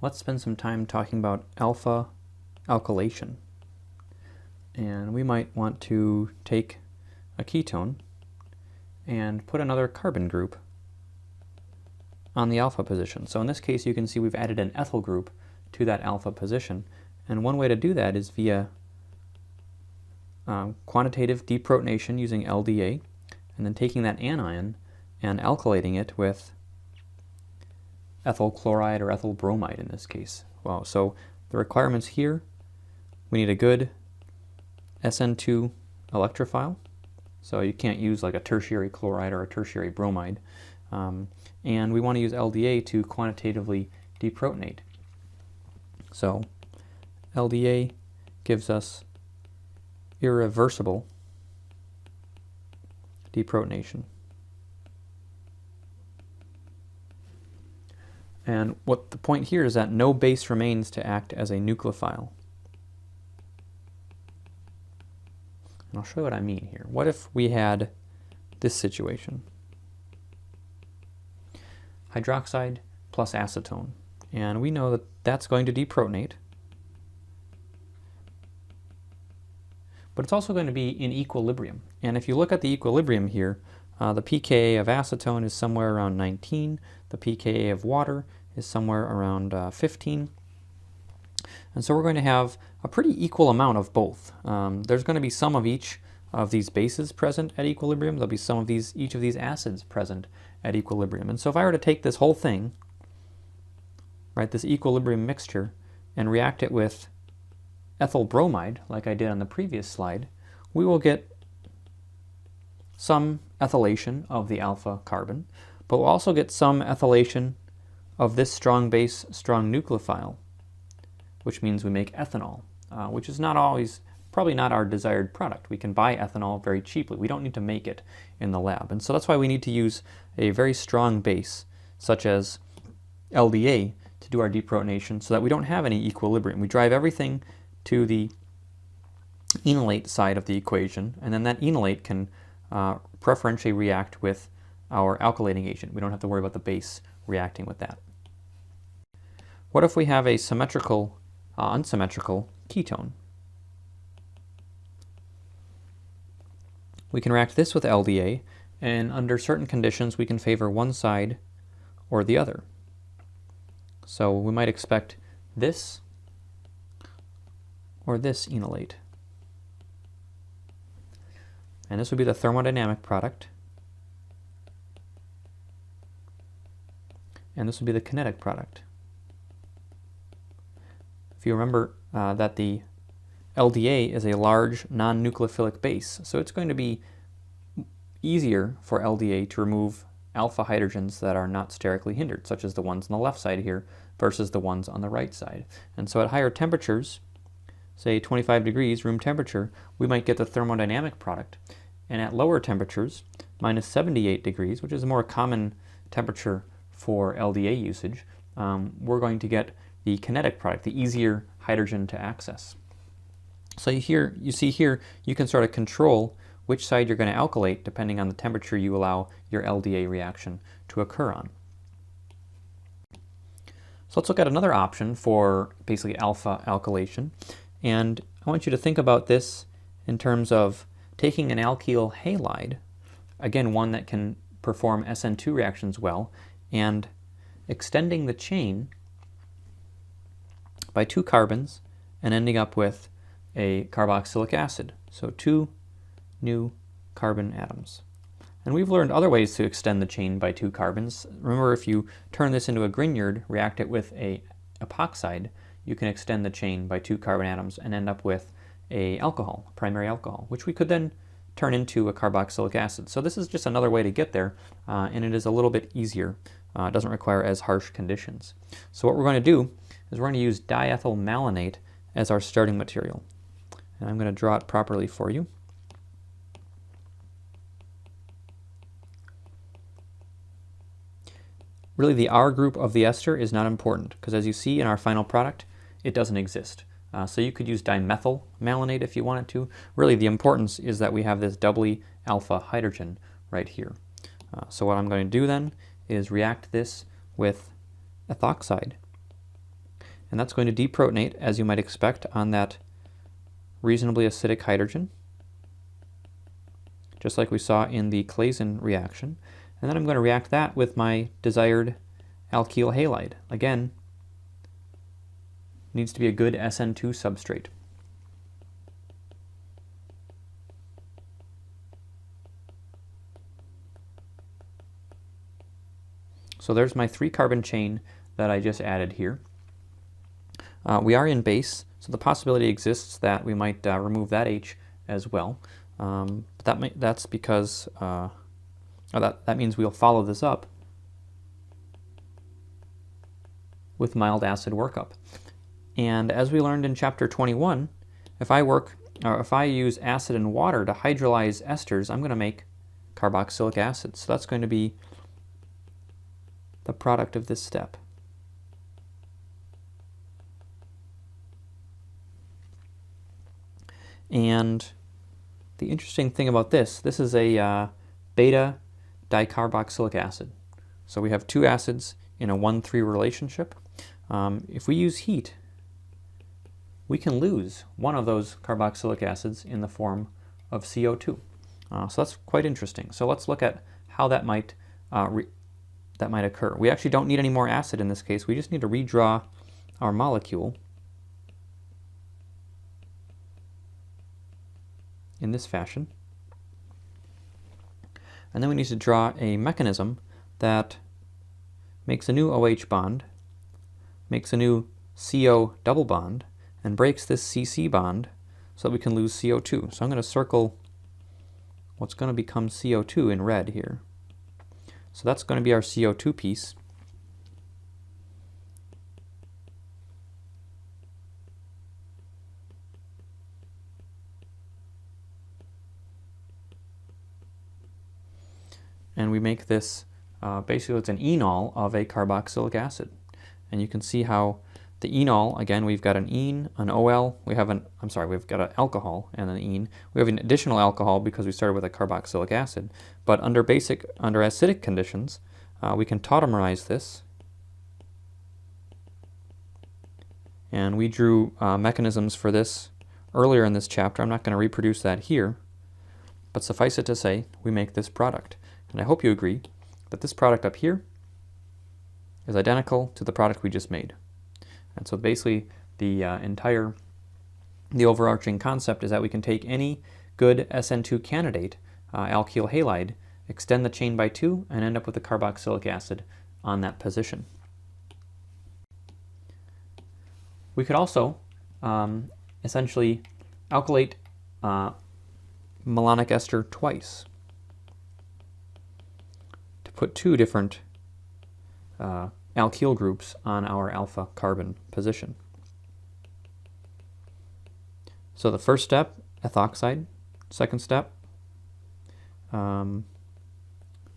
let's spend some time talking about alpha alkylation. And we might want to take a ketone and put another carbon group on the alpha position. So in this case, you can see we've added an ethyl group to that alpha position. And one way to do that is via quantitative deprotonation using LDA, and then taking that anion and alkylating it with ethyl chloride or ethyl bromide in this case. Wow, so the requirements here, we need a good SN2 electrophile. So you can't use like a tertiary chloride or a tertiary bromide. And we want to use LDA to quantitatively deprotonate. So LDA gives us irreversible deprotonation. And what the point here is that no base remains to act as a nucleophile. And I'll show you what I mean here. What if we had this situation? Hydroxide plus acetone. And we know that that's going to deprotonate. But it's also going to be in equilibrium. And if you look at the equilibrium here, the pKa of acetone is somewhere around 19. The pKa of water is somewhere around 15. And so we're going to have a pretty equal amount of both. There's going to be some of each of these bases present at equilibrium. There'll be some of each of these acids present at equilibrium. And so if I were to take this whole thing, right, this equilibrium mixture, and react it with ethyl bromide, like I did on the previous slide, we will get some ethylation of the alpha carbon, but we'll also get some ethylation of this strong base, strong nucleophile, which means we make ethanol, which is probably not our desired product. We can buy ethanol very cheaply. We don't need to make it in the lab. And so that's why we need to use a very strong base, such as LDA, to do our deprotonation so that we don't have any equilibrium. We drive everything to the enolate side of the equation, and then that enolate can preferentially react with our alkylating agent. We don't have to worry about the base reacting with that. What if we have a symmetrical, unsymmetrical ketone? We can react this with LDA, and under certain conditions we can favor one side or the other. So we might expect this or this enolate. And this would be the thermodynamic product. And this would be the kinetic product. If you remember that the LDA is a large non-nucleophilic base, so it's going to be easier for LDA to remove alpha hydrogens that are not sterically hindered, such as the ones on the left side here versus the ones on the right side. And so at higher temperatures, say 25 degrees room temperature, we might get the thermodynamic product. And at lower temperatures, minus 78 degrees, which is a more common temperature for LDA usage, we're going to get the kinetic product, the easier hydrogen to access. So you see here, you can sort of control which side you're going to alkylate depending on the temperature you allow your LDA reaction to occur on. So let's look at another option for basically alpha alkylation. And I want you to think about this in terms of taking an alkyl halide, again one that can perform SN2 reactions well, and extending the chain by 2 carbons and ending up with a carboxylic acid. So 2 new carbon atoms. And we've learned other ways to extend the chain by 2 carbons. Remember, if you turn this into a Grignard, react it with a epoxide, you can extend the chain by 2 carbon atoms and end up with a alcohol, primary alcohol, which we could then turn into a carboxylic acid. So this is just another way to get there, and it is a little bit easier. It doesn't require as harsh conditions. So what we're going to do is we're going to use diethyl malonate as our starting material. And I'm going to draw it properly for you. Really, the R group of the ester is not important, because as you see in our final product, it doesn't exist. So you could use dimethyl malonate if you wanted to. Really, the importance is that we have this doubly alpha hydrogen right here. So what I'm going to do then is react this with ethoxide. and that's going to deprotonate, as you might expect, on that reasonably acidic hydrogen, just like we saw in the Claisen reaction. And then I'm going to react that with my desired alkyl halide. Again, needs to be a good SN2 substrate. So there's my 3-carbon chain that I just added here. We are in base, so the possibility exists that we might remove that H as well. That's because that means we'll follow this up with mild acid workup. And as we learned in chapter 21, if I use acid and water to hydrolyze esters, I'm going to make carboxylic acid. So that's going to be the product of this step. And the interesting thing about this is a beta dicarboxylic acid. So we have 2 acids in a 1,3 relationship. If we use heat, we can lose one of those carboxylic acids in the form of CO2. So that's quite interesting. So let's look at how that might occur. We actually don't need any more acid in this case. We just need to redraw our molecule in this fashion. And then we need to draw a mechanism that makes a new OH bond, makes a new CO double bond, and breaks this CC bond so that we can lose CO2. So I'm going to circle what's going to become CO2 in red here. So that's going to be our CO2 piece. And we make this, basically it's an enol of a carboxylic acid. And you can see how the enol, again, we've got an ene, an OL, we've got an alcohol and an ene. We have an additional alcohol because we started with a carboxylic acid. But under acidic conditions, we can tautomerize this. And we drew mechanisms for this earlier in this chapter. I'm not going to reproduce that here. But suffice it to say, we make this product. And I hope you agree that this product up here is identical to the product we just made. And so basically the overarching concept is that we can take any good SN2 candidate, alkyl halide, extend the chain by 2, and end up with a carboxylic acid on that position. We could also essentially alkylate malonic ester twice to put 2 different alkyl groups on our alpha carbon position. So the first step, ethoxide. Second step, our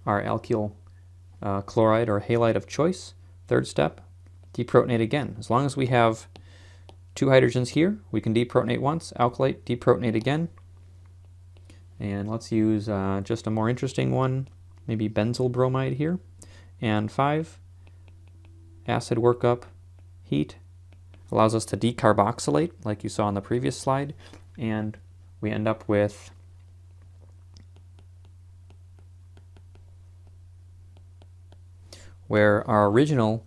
alkyl chloride or halide of choice. Third step, deprotonate again. As long as we have 2 hydrogens here, we can deprotonate once, alkylate, deprotonate again. And let's use just a more interesting one, maybe benzyl bromide here. And 5, acid workup, heat, allows us to decarboxylate like you saw on the previous slide, and we end up with where our original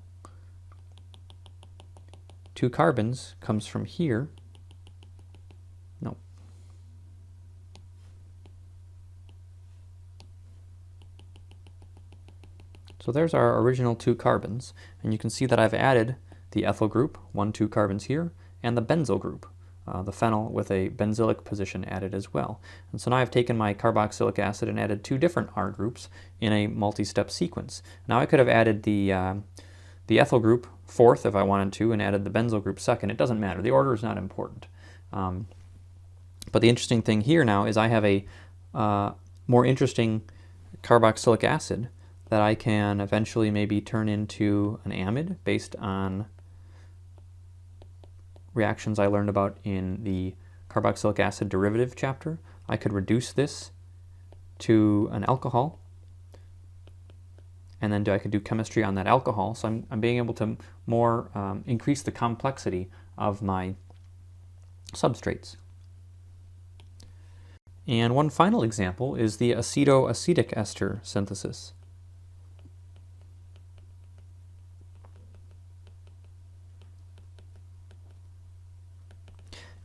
2 carbons comes from here. No. So there's our original 2 carbons, and you can see that I've added the ethyl group, 1, 2 carbons here, and the benzyl group, the phenyl with a benzylic position added as well. And so now I've taken my carboxylic acid and added 2 different R groups in a multi-step sequence. Now I could have added the ethyl group 4th if I wanted to, and added the benzyl group 2nd. It doesn't matter. The order is not important. But the interesting thing here now is I have a more interesting carboxylic acid that I can eventually maybe turn into an amide based on reactions I learned about in the carboxylic acid derivative chapter. I could reduce this to an alcohol and then I could do chemistry on that alcohol. So I'm being able to more increase the complexity of my substrates. And one final example is the acetoacetic ester synthesis.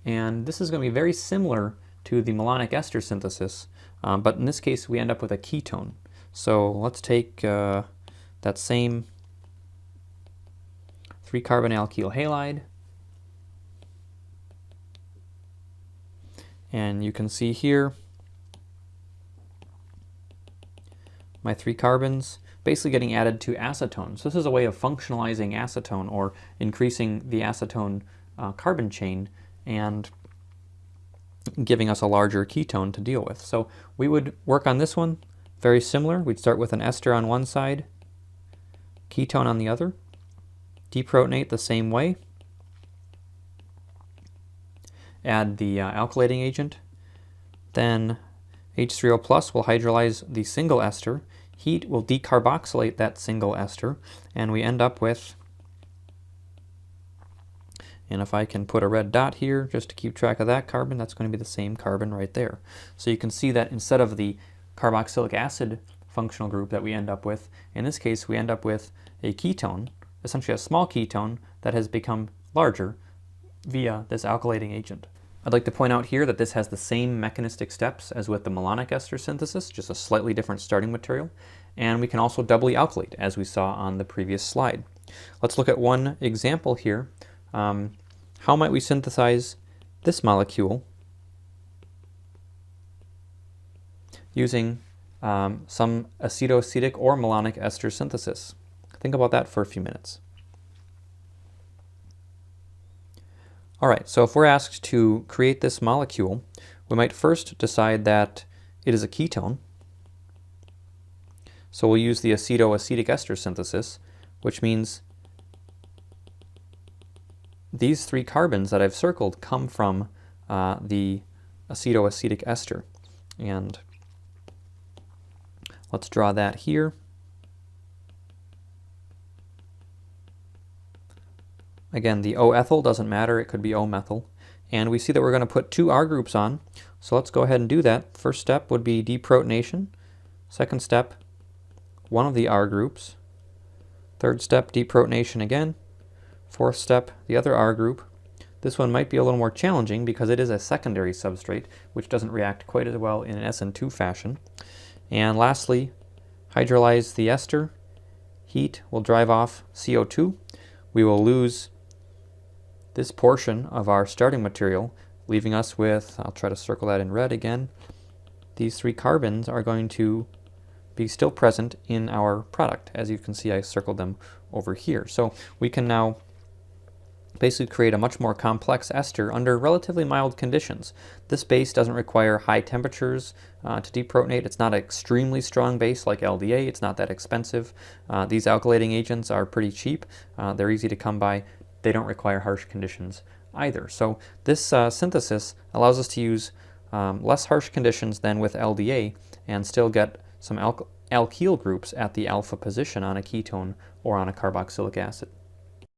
And this is going to be very similar to the malonic ester synthesis, but in this case we end up with a ketone. So let's take that same 3-carbon alkyl halide, and you can see here my 3 carbons basically getting added to acetone. So this is a way of functionalizing acetone, or increasing the acetone carbon chain and giving us a larger ketone to deal with. So we would work on this one very similar. We'd start with an ester on one side, ketone on the other, deprotonate the same way, add the alkylating agent, then H3O plus will hydrolyze the single ester, heat will decarboxylate that single ester, and we end up with, and if I can put a red dot here just to keep track of that carbon, that's going to be the same carbon right there. So you can see that instead of the carboxylic acid functional group that we end up with, in this case we end up with a ketone, essentially a small ketone that has become larger via this alkylating agent. I'd like to point out here that this has the same mechanistic steps as with the malonic ester synthesis, just a slightly different starting material, and we can also doubly alkylate as we saw on the previous slide. Let's look at one example here. How might we synthesize this molecule using some acetoacetic or malonic ester synthesis? Think about that for a few minutes. All right, so if we're asked to create this molecule, we might first decide that it is a ketone. So we'll use the acetoacetic ester synthesis, which means these 3 carbons that I've circled come from the acetoacetic ester. And let's draw that here. Again, the O-ethyl doesn't matter, it could be O-methyl. And we see that we're going to put 2 R groups on, so let's go ahead and do that. First step would be deprotonation. Second step, one of the R groups. Third step, deprotonation again. Fourth step, the other R group. This one might be a little more challenging because it is a secondary substrate, which doesn't react quite as well in an SN2 fashion. And lastly, hydrolyze the ester. Heat will drive off CO2. We will lose this portion of our starting material, leaving us with, I'll try to circle that in red again, these 3 carbons are going to be still present in our product. As you can see, I circled them over here. So we can now basically create a much more complex ester under relatively mild conditions. This base doesn't require high temperatures to deprotonate. It's not an extremely strong base like LDA. It's not that expensive. These alkylating agents are pretty cheap. They're easy to come by. They don't require harsh conditions either. So this synthesis allows us to use less harsh conditions than with LDA and still get some alkyl groups at the alpha position on a ketone or on a carboxylic acid.